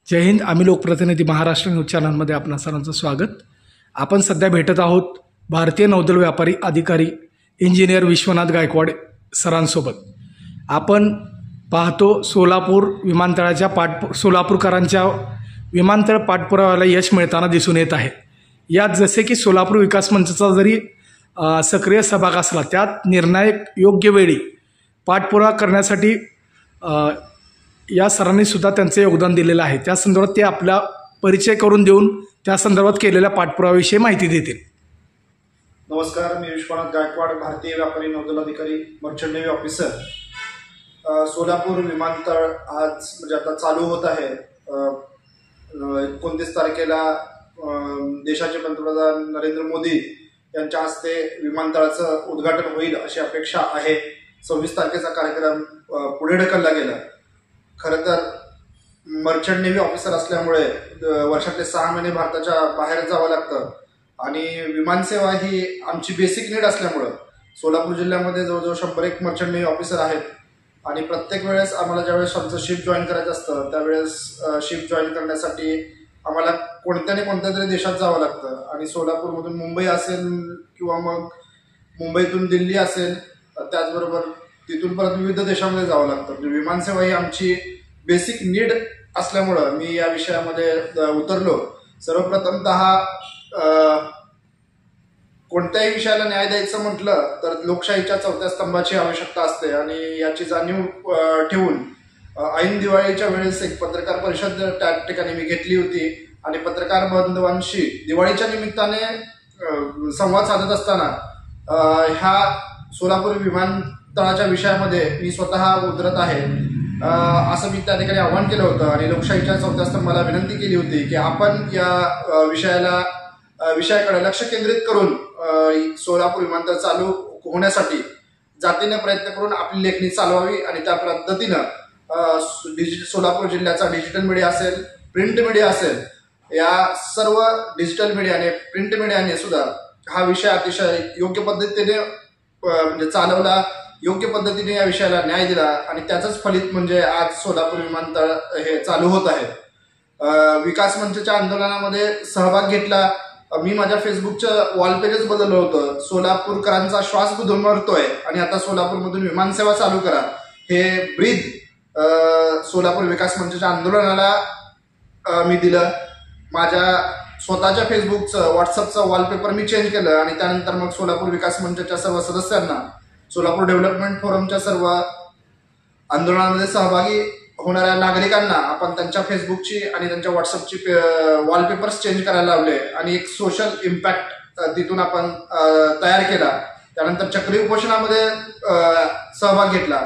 जय हिंद. आम्ही लोकप्रतिनिधी महाराष्ट्र न्यूज चॅनलमध्ये आपणा सर्वांचं स्वागत. आपण सध्या भेटत आहोत भारतीय नौदल व्यापारी अधिकारी इंजिनियर विश्वनाथ गायकवाड सरांसोबत. आपण पाहतो सोलापूर विमानतळाच्या सोलापूरकरांच्या विमानतळ पाठपुराव्याला यश मिळताना दिसून येत आहे. यात जसे की सोलापूर विकास मंचचा जरी सक्रिय सहभाग असला, त्यात निर्णायक योग्य वेळी पाठपुरावा करण्यासाठी या सरांनी सुद्धा त्यांचे योगदान दिलेलं आहे. त्या संदर्भात ते आपला परिचय करून देऊन त्या संदर्भात केलेल्या पाठपुराव्याविषयी माहिती देतील. नमस्कार, मी विश्वनाथ गायकवाड, भारतीय व्यापारी नौदल अधिकारी, मर्चंट नेव्ही ऑफिसर. सोलापूर विमानतळ आज म्हणजे आता चालू होत आहे. 29 तारखेला देशाचे पंतप्रधान नरेंद्र मोदी यांच्या हस्ते विमानतळाचं उद्घाटन होईल अशी अपेक्षा आहे. 26 तारखेचा कार्यक्रम पुढे ढकलला गेला. खरं तर मर्चंट नेव्ही ऑफिसर असल्यामुळे वर्षातले 6 महिने भारताच्या बाहेर जावं लागतं आणि विमानसेवा ही आमची बेसिक नीड असल्यामुळं सोलापूर जिल्ह्यामध्ये जवळजवळ 101 मर्चंट नेव्ही ऑफिसर आहेत आणि प्रत्येक वेळेस आम्हाला ज्यावेळेस आमचं शिफ्ट जॉईन करायचं असतं त्यावेळेस शिफ्ट जॉईन करण्यासाठी आम्हाला कोणत्या तरी देशात जावं लागतं आणि सोलापूरमधून मुंबई असेल किंवा मग मुंबईतून दिल्ली असेल, त्याचबरोबर तिथून परत विविध देशामध्ये जावं लागतं. म्हणजे विमानसेवा ही आमची बेसिक नीड असल्यामुळं मी या विषयामध्ये उतरलो. सर्वप्रथमतः कोणत्याही विषयाला न्याय द्यायचं म्हटलं तर लोकशाहीच्या 4थ्या स्तंभाची आवश्यकता असते आणि याची जाणीव ठेवून ऐन दिवाळीच्या वेळेस एक पत्रकार परिषद त्या ठिकाणी मी घेतली होती आणि पत्रकार बांधवांशी दिवाळीच्या निमित्ताने संवाद साधत असताना ह्या सोलापूर विमानतळाच्या विषयामध्ये मी स्वतः उतरत आहे असं मी त्या ठिकाणी आवाहन केलं होतं आणि लोकशाहीच्या 4थ्या स्तंभाला विनंती केली होती की आपण या विषयाकडे लक्ष केंद्रित करून सोलापूर विमानतळ चालू होण्यासाठी जातीने प्रयत्न करून आपली लेखणी चालवावी आणि त्या पद्धतीनं सोलापूर जिल्ह्याचा डिजिटल मीडिया असेल, प्रिंट मीडिया असेल, या सर्व डिजिटल मीडियाने, प्रिंट मीडियाने सुद्धा हा विषय अतिशय योग्य पद्धतीने म्हणजे चालवला, योग्य पद्धतीने या विषयाला न्याय दिला आणि त्याचंच फलित म्हणजे आज सोलापूर विमानतळ हे चालू होत आहे. विकास मंचच्या आंदोलनामध्ये सहभाग घेतला. मी माझ्या फेसबुकचं वॉलपेजच बदललं होतं. सोलापूरकरांचा श्वास गुदमरतोय आणि आता सोलापूरमधून विमानसेवा चालू करा हे ब्रीद सोलापूर विकास मंचच्या आंदोलनाला मी दिलं. माझ्या स्वतःच्या फेसबुकचं, व्हॉट्सअपचं वॉलपेपर मी चेंज केलं आणि त्यानंतर मग सोलापूर विकास मंचच्या सर्व सदस्यांना, सोलापूर डेव्हलपमेंट फोरमच्या सर्व आंदोलनामध्ये सहभागी होणाऱ्या नागरिकांना आपण त्यांच्या फेसबुकची आणि त्यांच्या व्हॉट्सअपची वॉलपेपर्स चेंज करायला लावले आणि एक सोशल इम्पॅक्ट तिथून आपण तयार केला. त्यानंतर चक्री उपोषणामध्ये सहभाग घेतला.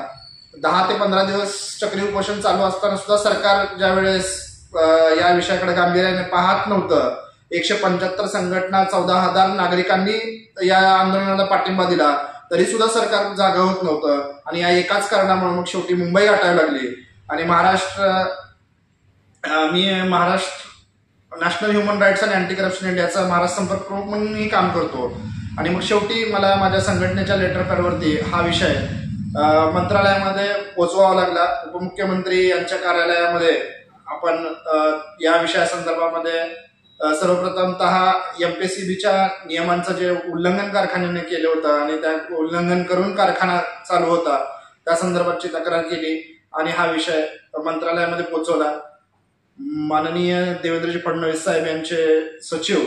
10 ते 15 दिवस चक्री उपोषण चालू असताना सुद्धा सरकार ज्या वेळेस या विषयाकडे गांभीर्याने पाहत नव्हतं, 175 संघटना, 14,000 नागरिकांनी या आंदोलनाला पाठिंबा दिला, तरी सुद्धा सरकार जागा होत नव्हतं आणि या एकाच कारणामुळे मग शेवटी मुंबई गाठावी लागली आणि मी महाराष्ट्र नॅशनल ह्युमन राईट्स आणि अँटी करप्शन इंडियाचा महाराष्ट्र संपर्क प्रमुख म्हणूनही काम करतो आणि मग शेवटी मला माझ्या संघटनेच्या लेटर पॅडवरती हा विषय मंत्रालयामध्ये पोचवावा लागला. उपमुख्यमंत्री यांच्या कार्यालयामध्ये आपण या विषयासंदर्भामध्ये सर्वप्रथमतः MPCBच्या नियमांचं जे उल्लंघन कारखान्याने केलं होतं आणि त्या उल्लंघन करून कारखाना चालू होता त्या संदर्भाची तक्रार केली आणि हा विषय मंत्रालयामध्ये पोहोचवला. माननीय देवेंद्रजी फडणवीस साहेब यांचे सचिव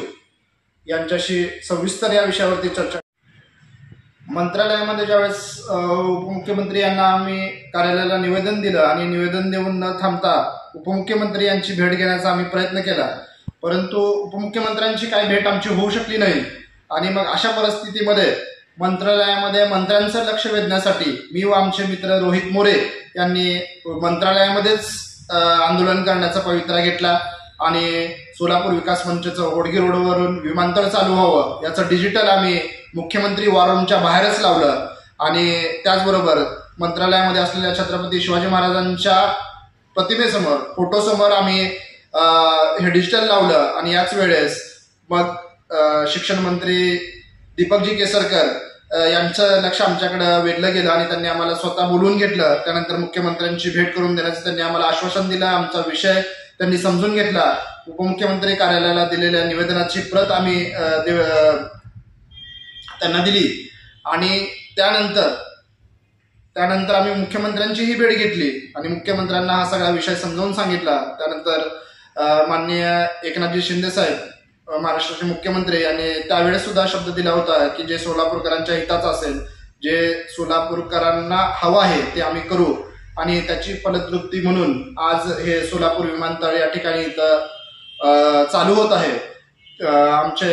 यांच्याशी सविस्तर या विषयावरती चर्चा. मंत्रालयामध्ये ज्यावेळेस उपमुख्यमंत्री यांना आम्ही कार्यालयाला निवेदन दिलं आणि निवेदन देऊन न थांबता उपमुख्यमंत्री यांची भेट घेण्याचा आम्ही प्रयत्न केला, परंतु उपमुख्यमंत्र्यांची काही भेट आमची होऊ शकली नाही आणि मग अशा परिस्थितीमध्ये मंत्रालयामध्ये मंत्र्यांचं लक्ष वेधण्यासाठी मी व आमचे मित्र रोहित मोरे यांनी मंत्रालयामध्येच आंदोलन करण्याचा पवित्रा घेतला आणि सोलापूर विकास मंचचं होडगी रोडवरून विमानतळ चालू व्हावं याचं डिजिटल आम्ही मुख्यमंत्री वॉर रूमच्या बाहेरच लावलं आणि त्याचबरोबर मंत्रालयामध्ये असलेल्या छत्रपती शिवाजी महाराजांच्या प्रतिमेसमोर, फोटोसमोर आम्ही हे डिजिटल लावलं आणि याच वेळेस मग शिक्षण मंत्री दीपकजी केसरकर यांचं लक्ष आमच्याकडे वेधलं गेलं आणि त्यांनी आम्हाला स्वतः बोलवून घेतलं. त्यानंतर मुख्यमंत्र्यांची भेट करून देण्याचं त्यांनी आम्हाला आश्वासन दिलं. आमचा विषय त्यांनी समजून घेतला. उपमुख्यमंत्री कार्यालयाला दिलेल्या निवेदनाची प्रत आम्ही त्यांना दिली आणि त्यानंतर आम्ही मुख्यमंत्र्यांचीही भेट घेतली आणि मुख्यमंत्र्यांना हा सगळा विषय समजावून सांगितला. त्यानंतर माननीय एकनाथजी शिंदे साहेब महाराष्ट्राचे मुख्यमंत्री यांनी त्यावेळेस सुद्धा शब्द दिला होता की जे सोलापूरकरांच्या हिताचं असेल, जे सोलापूरकरांना हवं आहे ते आम्ही करू आणि त्याची फलद्रुप्ती म्हणून आज हे सोलापूर विमानतळ या ठिकाणी इथं चालू होत आहे. आमचे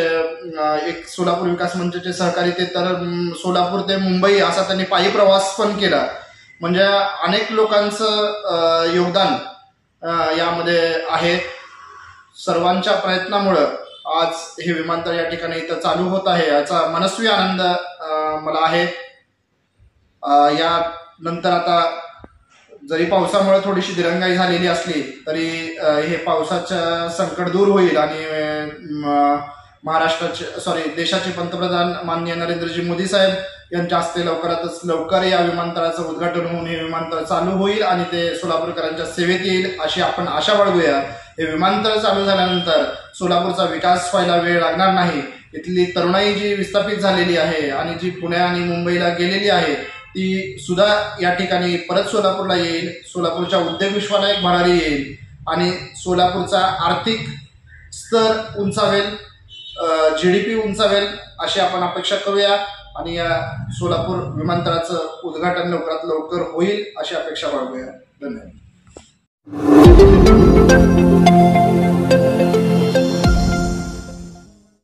एक सोलापूर विकास मंचाचे सहकारी ते तर सोलापूर ते मुंबई असा त्यांनी पायी प्रवास पण केला. म्हणजे अनेक लोकांचं योगदान यामध्ये आहे. सर्वांच्या प्रयत्नामुळं आज हे विमानतळ या ठिकाणी इथं चालू होत आहे, याचा मनस्वी आनंद मला आहे. या नंतर आता जरी पावसामुळे थोडीशी दिरंगाई झालेली असली तरी हे पावसाचं संकट दूर होईल आणि देशाचे पंतप्रधान माननीय नरेंद्रजी मोदी साहेब यांच्या हस्ते लवकरातच लवकर या विमानतळाचं उद्घाटन होऊन हे विमानतळ चालू होईल आणि ते सोलापूरकरांच्या सेवेत येईल अशी आपण आशा बाळगूया. हे विमानतळ चालू झाल्यानंतर सोलापूरचा विकास व्हायला वेळ लागणार नाही. इथली तरुणाई जी विस्थापित झालेली आहे आणि जी पुणे आणि मुंबईला गेलेली आहे ती सुद्धा या ठिकाणी परत सोलापूरला येईल. सोलापूरच्या उद्योग विश्वाला एक भरारी येईल आणि सोलापूरचा आर्थिक स्तर उंचावेल, GDP उंचावेल अशी आपण अपेक्षा करूया आणि या सोलापूर विमानतळाचं उद्घाटन लवकरात लवकर होईल अशी अपेक्षा बाळगूया. धन्यवाद.